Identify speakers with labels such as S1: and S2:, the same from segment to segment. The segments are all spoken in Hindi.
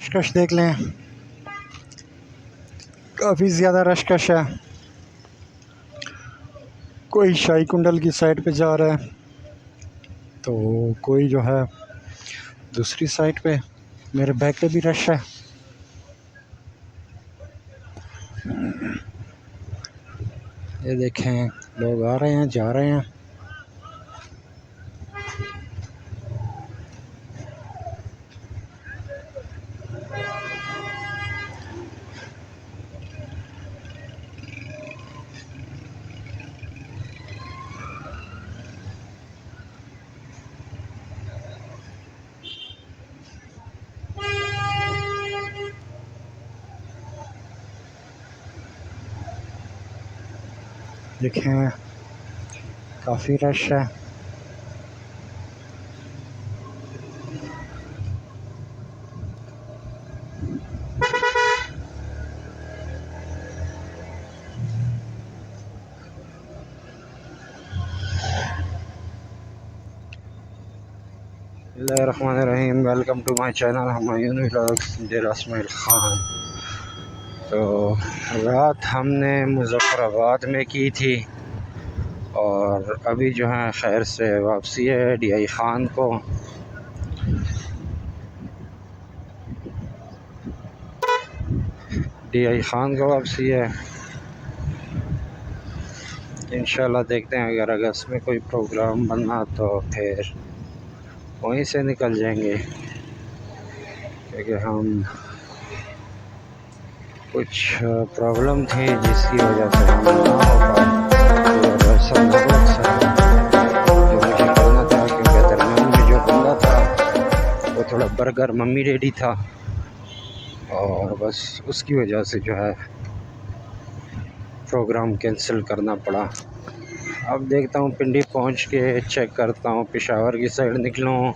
S1: रशकश देख लें, काफ़ी ज़्यादा रशकश है। कोई शाही कुंडल की साइड पे जा रहा है तो कोई जो है दूसरी साइड पे। मेरे बैक पे भी रश है। ये देखें, लोग आ रहे हैं, जा रहे हैं। देखें, काफ़ी रश है। बिस्मिल्लाहिर्रहमानिर्रहीम। Welcome to my channel Humayun vlogs Dera Ismail Khan. तो रात हमने मुज़फ़्फ़राबाद में की थी और अभी जो है खैर से वापसी है DI ख़ान को। DI ख़ान को वापसी है। इंशाल्लाह देखते हैं, अगर अगस्त में कोई प्रोग्राम बना तो फिर वहीं से निकल जाएंगे, क्योंकि हम कुछ प्रॉब्लम थी जिसकी वजह से हम ना हो पाए। तो ऐसा जो मुझे करना था, क्योंकि दरमियान में जो बंदा था वो थोड़ा बर्गर मम्मी रेडी था और बस उसकी वजह से जो है प्रोग्राम कैंसिल करना पड़ा। अब देखता हूँ पिंडी पहुँच के चेक करता हूँ पेशावर की साइड निकलूँ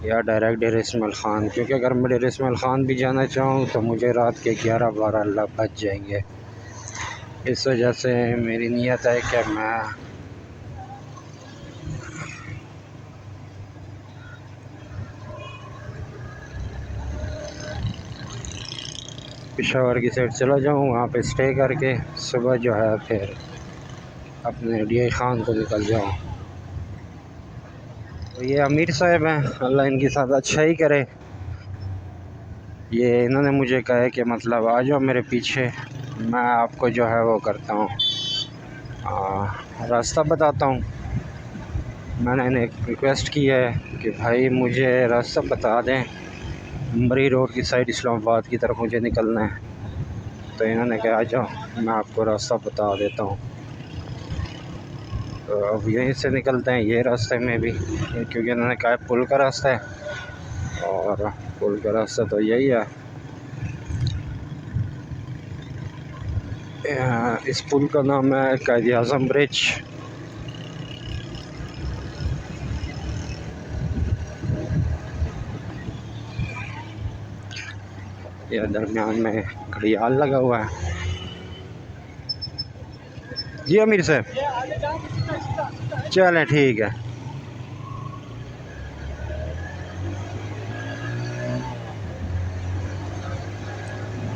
S1: या डायरेक्ट डेरा इस्माइल ख़ान, क्योंकि अगर मैं डेरा इस्माइल ख़ान भी जाना चाहूँ तो मुझे रात के 11-12 बज जाएंगे। इस वजह से मेरी नीयत है कि मैं पेशावर की साइड चला जाऊँ, वहाँ पे स्टे करके सुबह जो है फिर अपने DI ख़ान को निकल जाऊँ। तो ये अमीर साहब हैं, अल्लाह इनके साथ अच्छा ही करे। ये इन्होंने मुझे कहा है कि मतलब आ जाओ मेरे पीछे, मैं आपको जो है वो करता हूँ, रास्ता बताता हूँ। मैंने इन्हें रिक्वेस्ट की है कि भाई मुझे रास्ता बता दें, मरी रोड की साइड इस्लामाबाद की तरफ मुझे निकलना है। तो इन्होंने कहा आ जाओ, मैं आपको रास्ता बता देता हूँ। तो अब यहीं से निकलते हैं, ये रास्ते में भी, क्योंकि इन्होंने कहा पुल का रास्ता है और पुल का रास्ता तो यही है। इस पुल का नाम है कायद-ए-आज़म ब्रिज। यह दरमियान में घड़ियाल लगा हुआ है। जी अमीर साहब, चलें ठीक है।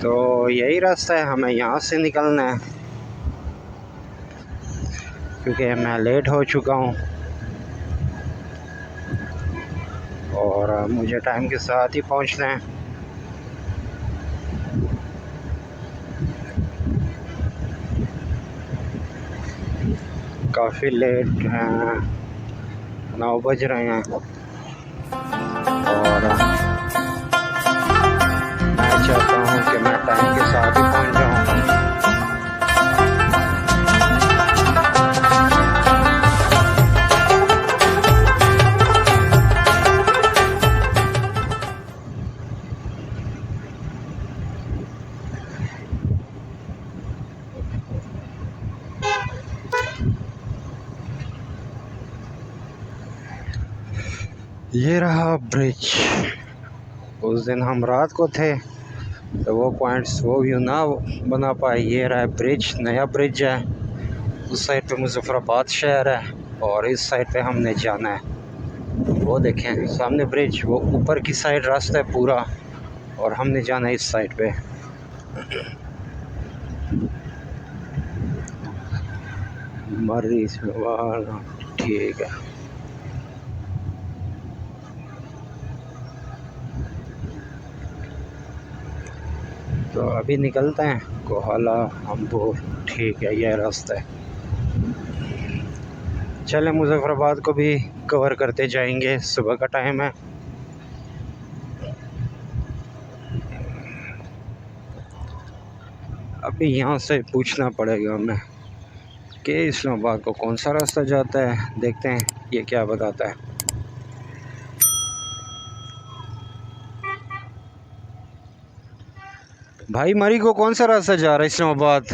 S1: तो यही रास्ता है, हमें यहाँ से निकलना है, क्योंकि मैं लेट हो चुका हूँ और मुझे टाइम के साथ ही पहुँचना है। काफ़ी लेट हैं, 9 बज रहे हैं और मैं चाहता हूँ कि मैं टाइम के साथ ही पहुँच जाऊँ। ये रहा ब्रिज। उस दिन हम रात को थे तो वो पॉइंट्स वो व्यू ना बना पाए। ये रहा ब्रिज, नया ब्रिज है। उस साइड पे मुज़फ़्फ़राबाद शहर है और इस साइड पे हमने जाना है। वो देखें सामने ब्रिज, वो ऊपर की साइड रास्ता है पूरा और हमने जाना है इस साइड पे। मर्री ठीक है। तो अभी निकलते हैं कोहाला अम्बूर। ठीक है, यह रास्ता है। चले मुजफ्फराबाद को भी कवर करते जाएंगे, सुबह का टाइम है। अभी यहाँ से पूछना पड़ेगा हमें कि इस्लामाबाद को कौन सा रास्ता जाता है, देखते हैं ये क्या बताता है। भाई मरी को कौन सा रास्ता जा रहा है इस्लामाबाद?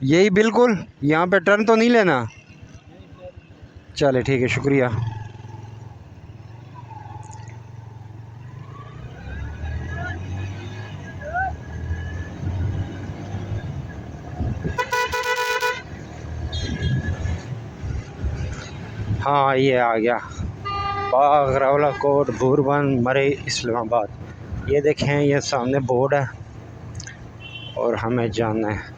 S1: यही बिल्कुल, यहाँ पे टर्न तो नहीं लेना। चले ठीक है, शुक्रिया। हाँ ये आ गया, बाग रावला कोट भूरबन मरे इस्लामाबाद। ये देखें, ये सामने बोर्ड है और हमें जाना है।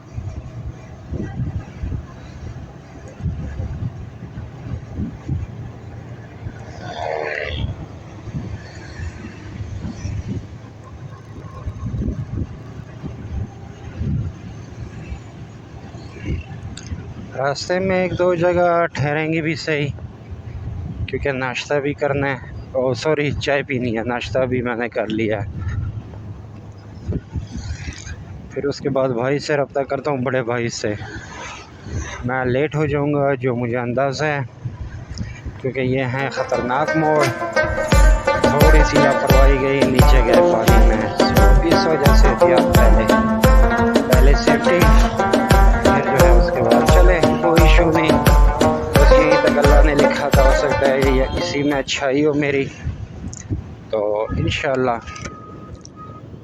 S1: रास्ते में एक दो जगह ठहरेंगे भी सही, क्योंकि नाश्ता भी करना है। और सॉरी, चाय पीनी है, नाश्ता भी मैंने कर लिया है। फिर उसके बाद भाई से रब्ता करता हूँ, बड़े भाई से। मैं लेट हो जाऊँगा जो मुझे अंदाज़ा है, क्योंकि ये हैं ख़तरनाक मोड़। थोड़ी सी लापरवाही गई, नीचे गए पानी में, इस वजह से पहले सेफ्टी, फिर जो है उसके बाद चले, कोई इशू नहीं। बस यही तक अल्लाह ने लिखा था, हो सकता है ये इसी में अच्छाई हो मेरी। तो इंशाअल्लाह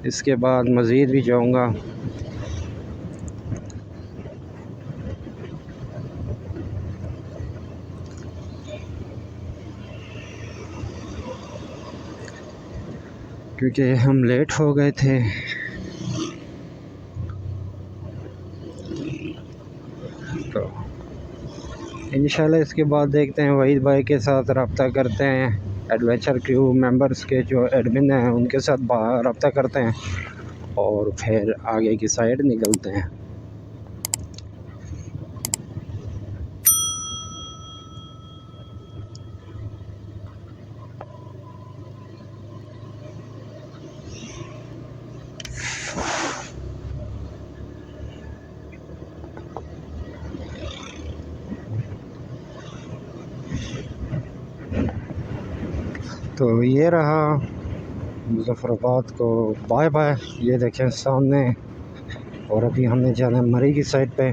S1: इसके बाद मज़ीद भी जाऊँगा। क्योंकि हम लेट हो गए थे। तो इंशाल्लाह इसके बाद देखते हैं, वहीद भाई के साथ रब्ता करते हैं, एडवेंचर क्रू मेंबर्स के जो एडमिन हैं उनके साथ रब्ता करते हैं और फिर आगे की साइड निकलते हैं। तो ये रहा मुजफ्फराबाद को बाय बाय। ये देखें सामने, और अभी हमने जाना है मरी की साइड पे।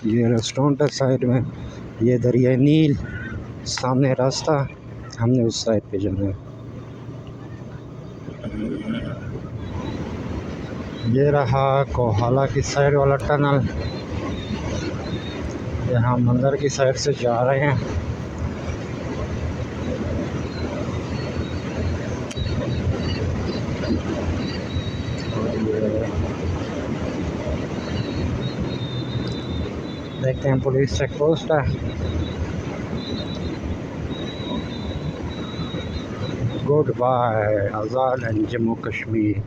S1: ये रेस्टोरेंट है साइड में, ये दरिया नील सामने रास्ता, हमने उस साइड पे जाना है। ये रहा कोहाला की साइड वाला टनल, यहाँ मंदिर की साइड से जा रहे हैं। देखते हैं, पुलिस चेक पोस्ट है। Good bye Azad and Jammu Kashmir.